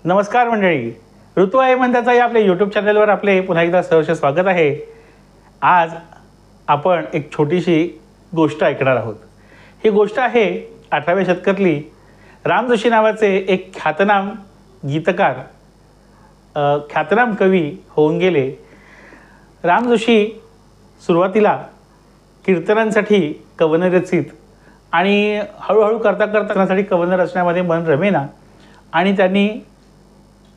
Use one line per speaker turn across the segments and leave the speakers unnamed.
नमस्कार मंडळी, ऋतू आहे म्हणताचा या आपल्या यूट्यूब चॅनलवर आपले पुन्हा एकदा सहर्ष स्वागत आहे. आज आपण एक छोटीशी गोष्ट ऐकणार आहोत. ही गोष्ट आहे 18व्या शतकातली. राम जोशी नावाचे एक ख्यातनाम गीतकार, ख्यातनाम कवी होऊन गेले. राम जोशी सुरुवातीला कीर्तनांसाठी कवनं रचित आणि हळूहळू करता करता कवनं रचण्यामध्ये मन रमेना आणि त्यांनी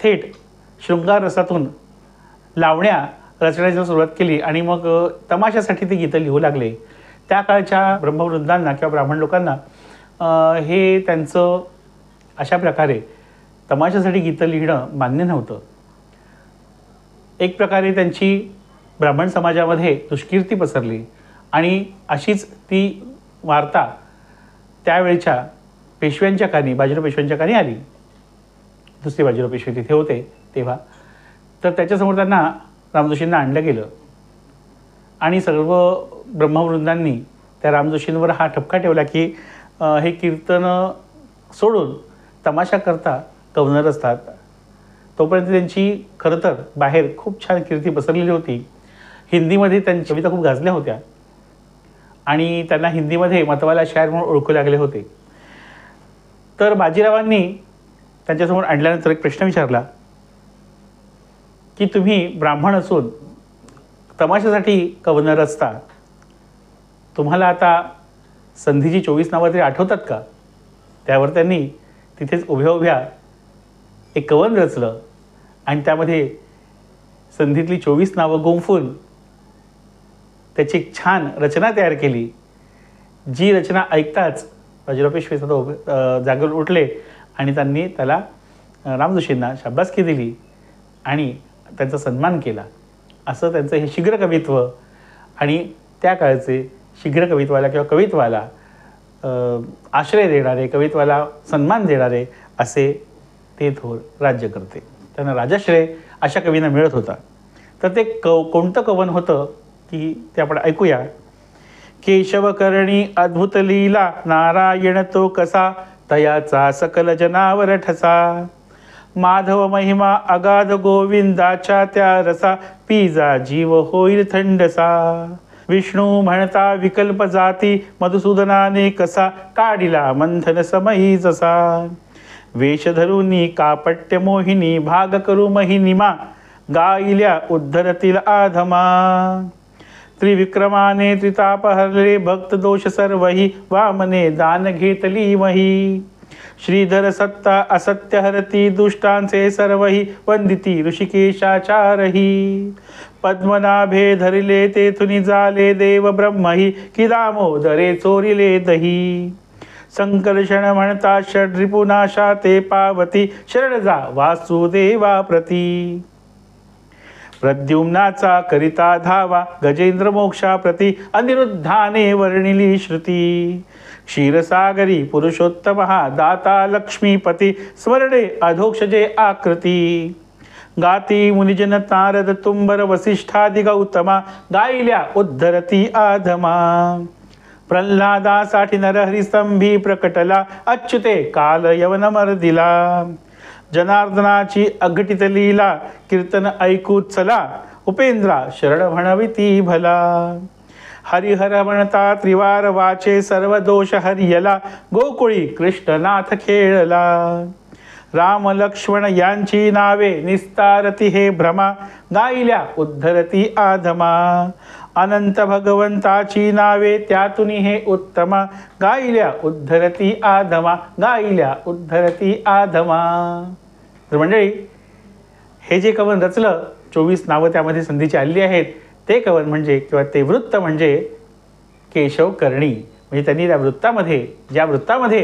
थेट शृंगार रसातून लावण्या रचण्याची सुरुवात केली आणि मग तमाशासाठी ती गीतं लिहू लागले. त्या काळच्या ब्रह्मवृंदांना किंवा ब्राह्मण लोकांना हे त्यांचं अशा प्रकारे तमाशासाठी गीतं लिहिणं मान्य नव्हतं. एक प्रकारे त्यांची ब्राह्मण समाजामध्ये दुष्कीर्ती पसरली आणि अशीच ती वार्ता त्यावेळच्या पेशव्यांच्या कानी, बाजीराव पेशव्यांच्या कानी आली. दुसरे बाजीराव पेशवे तिथे होते तेव्हा. तर त्याच्यासमोर त्यांना रामजोशींना आणलं गेलं आणि सर्व ब्रह्मवृंदांनी त्या रामजोशींवर हा ठपका ठेवला की हे कीर्तनं सोडून तमाशा करता कवनं रचतात. तोपर्यंत त्यांची खरं तर बाहेर खूप छान कीर्ती पसरलेली होती. हिंदीमध्ये त्यांच्या कविता खूप गाजल्या होत्या आणि त्यांना हिंदीमध्ये मतवाला शायर म्हणून ओळखू लागले होते. तर बाजीरावांनी त्यांच्यासमोर आणल्यानंतर एक प्रश्न विचारला की तुम्ही ब्राह्मण असून तमाशासाठी कवनं रचता, तुम्हाला आता संधीची 24 नावं तरी आठवतात का? त्यावर त्यांनी तिथेच उभ्या उभ्या एक कवन रचलं आणि त्यामध्ये संधीतली 24 नावं गुंफून त्याची एक छान रचना तयार केली. जी रचना ऐकताच बाजीराव पेशवे सदा जागेवर उठले आणि त्यांनी त्याला रामजोशींना शाबासकी दिली आणि त्यांचा सन्मान केला. असं त्यांचं हे शीघ्र कवित्व आणि त्या काळचे शीघ्र कवित्वाला किंवा कवित्वाला आश्रय देणारे, कवित्वाला सन्मान देणारे असे ते थोर राज्यकर्ते. त्यांना राजाश्रय अशा कवींना मिळत होता. तर ते कोणतं कवन होतं की ते आपण ऐकूया. केशवकर्णी अद्भुत लीला, नारायण तो कसा, तयाचा सकल जनावर ठसा. माधव महिमा अगाध, गोविंदाच्या त्या रसा, पिजा जीव होईल थंडसा. विष्णू म्हणता विकल्प जाती, मधुसूदनाने कसा, काढिला मंथन समयी जसा. वेश धरुनी कापट्य मोहिनी, भाग करू महिनिमा, गायल्या उद्धरतील आधमा. त्रिविक्रमाने त्रिताप हरले, भक्त दोष सर्वही, वामने दान घेतली मही. श्रीधर सत्ता असत्य हरती, दुष्टांचे सर्वही, वंदिती ऋषिकेशाचारही. पद्मनाभे धरिले तेथुनी झाले देव ब्रह्मही, कि दामोदरे चोरिले दही. संकर्षण म्हणता षड्रिपुनाशा ते पावती, शरण जा वासुदेवा प्रती. प्रद्युम्नाचा करिता धावा, गजेंद्र मोक्षा प्रती, अनिरुद्धाने वर्णिली श्रुती. क्षीरसागरी पुरुषोत्तम हा, दाता लक्ष्मीपती, स्मरणे अधोक्षजे आकृती. गाती मुनिजन नारद तुंबर, वसिष्ठादि गौतमा, गायल्या उद्धरती आधमा. प्रल्हादासाठी नरहरिस्तंभी प्रकटला, अच्युते काल यवन मर्दिला. जनार्दनाची अघटित लीला, कीर्तन ऐकू चला, उपेंद्रा शरण म्हणविती भला. हरिहर म्हणता त्रिवार वाचे, सर्व दोष हरियला, गोकुळी कृष्णनाथ खेळला. राम लक्ष्मण यांची नावे, निस्तारती हे भ्रमा, गायल्या उद्धरती आधमा. अनंत भगवंताची नावे, त्यातून हे उत्तमा, गायल्या उद्धरती आधमा, गायल्या उद्धरती आधमा. तर मंडळी, हे जे कवन रचलं, 24 नावं त्यामध्ये संधीची आलेली आहेत, ते कवन म्हणजे किंवा ते वृत्त म्हणजे केशवकर्णी. म्हणजे त्यांनी त्या वृत्तामध्ये, ज्या वृत्तामध्ये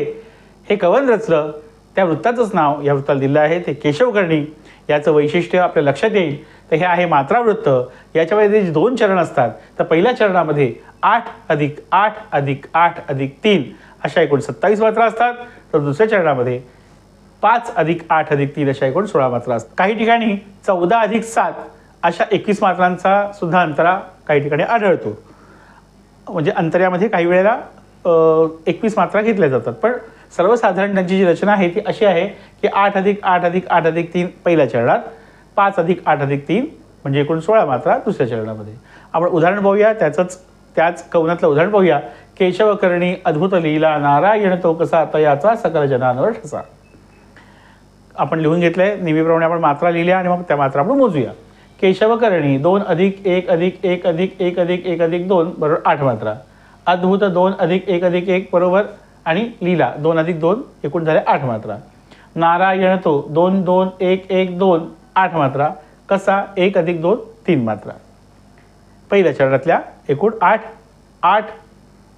हे कवन रचलं, त्या वृत्ताचंच नाव या वृत्ताला दिलं आहे, ते केशवकर्णी. याचं वैशिष्ट्य आपल्या लक्षात येईल. तर हे आहे मात्रावृत्त. याच्यामध्ये जे 2 चरण असतात, तर पहिल्या चरणामध्ये 8 अधिक 8 अधिक 8 अधिक 3 अशा एकूण 27 मात्रा असतात. तर दुसऱ्या चरणामध्ये 5 अधिक 8 अधिक 3 अशा एकूण 16 मात्रा असतात. काही ठिकाणी 14 अधिक 7 अशा 21 मात्रांचा सुद्धा अंतरा काही ठिकाणी आढळतो. म्हणजे अंतर्यामध्ये काही वेळेला 21 मात्रा घेतल्या जातात. पण सर्वसाधारण त्यांची जी रचना आहे ती अशी आहे की 8 अधिक 8 अधिक 8 अधिक 3 पहिल्या चरणात, 5 अधिक 8 अधिक 3 म्हणजे एकूण 16 मात्रा दुसऱ्या चरणामध्ये. आपण उदाहरण पाहूया, त्याच कवनातलं उदाहरण पाहूया. केशवकर्णी अद्भुत लीला, नारायण तो कसा तयाचा सकल जनांवर ठसा. आपण लिहून घेतलंय, नेहमीप्रमाणे आपण मात्रा लिहिल्या आणि मग त्या मात्रा आपण मोजूया. केशवकर्णी 2 अधिक 1 अधिक 1 अधिक 1 अधिक 1 अधिक 2 बरोबर 8 मात्रा. अद्भुत 2 अधिक 1 अधिक 1 बरोबर आणि लीला 2 अधिक 2 एकूण झाले 8 मात्रा. नारायण तो 2 2 1 1 2 8 मात्रा. कसा 1 अधिक 2 3 मात्रा. पहिल्या चरणातल्या एकूण 8 8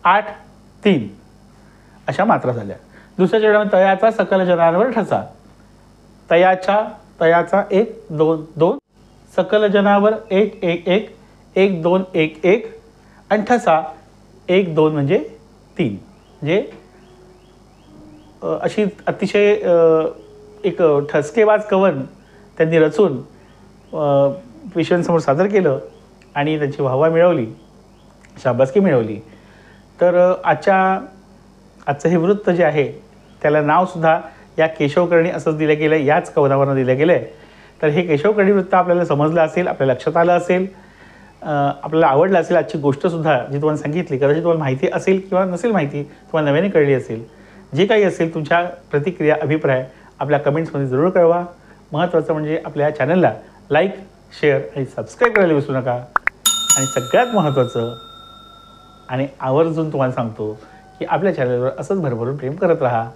8 3 अशा मात्रा झाल्या. दुसऱ्या चरणात तयाचा सकल जनांवर ठसा. तयाचा 1 2 2 सकल जनावर 1 1 1 1 2 1 1 आणि ठसा 1 2 म्हणजे 3. म्हणजे अशी अतिशय एक ठसकेबाज कवन त्यांनी रचून पेशव्यांसमोर सादर केलं आणि त्यांची वाहवा मिळवली, शाबासकी मिळवली. तर आजचं हे वृत्त जे आहे त्याला नावसुद्धा या केशवकर्णी असंच दिलं गेलं, याच कवनावरनं दिलं गेलं आहे. तर हे केशवकर्णी वृत्त आपल्याला समजलं असेल, आपल्या लक्षात आलं असेल, आपल्याला आवडलं असेल. आजची गोष्टसुद्धा जी तुम्हाला सांगितली कदाचित तुम्हाला माहिती असेल किंवा नसेल माहिती, तुम्हाला नव्याने कळली असेल. जे काही असेल तुमच्या प्रतिक्रिया, अभिप्राय आपल्या कमेंट्समध्ये जरूर कळवा. महत्त्वाचं म्हणजे आपल्या चॅनलला लाईक, शेअर आणि सबस्क्राईब करायला विसरू नका. आणि सगळ्यात महत्त्वाचं आणि आवर्जून तुम्हाला सांगतो की आपल्या चॅनलवर असंच भरभरून प्रेम करत राहा.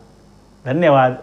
धन्यवाद.